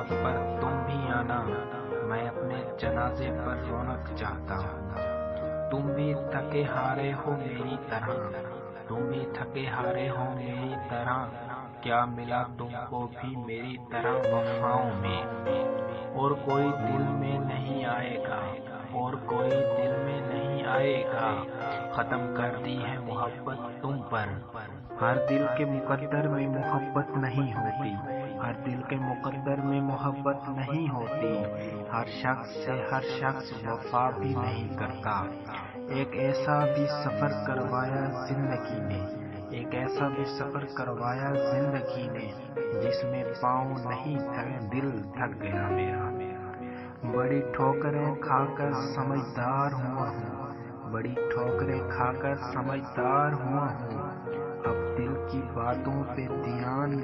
پر تم بھی آنا، میں اپنے جنازے پر رونق چاہتا ہوں۔ تم بھی تھکے ہارے ہو میری طرح، تم بھی تھکے ہارے ہو میری طرح، کیا ملا تم کو بھی میری طرح وفاؤں میں؟ اور کوئی دل میں نہیں آئے گا، اور کوئی دل میں نہیں آئے گا، ختم کر دی ہے محبت تم پر۔ ہر دل کے مقدر میں محبت نہیں ہوتی، ہر دل کے مقدر میں محبت نہیں ہوتی، ہر شخص سے ہر شخص وفا بھی نہیں کرتا۔ ایک ایسا بھی سفر کروایا زندگی نے، ایک ایسا بھی سفر کروایا زندگی نے، جس میں پاؤں نہیں تھکے دل تھک گیا میرا۔ بڑی ٹھوکریں کھا کر سمجھدار ہوا ہوں، بڑی ٹھوکریں کھا کر سمجھدار ہوا ہوں، اب دل کی باتوں پہ دھیان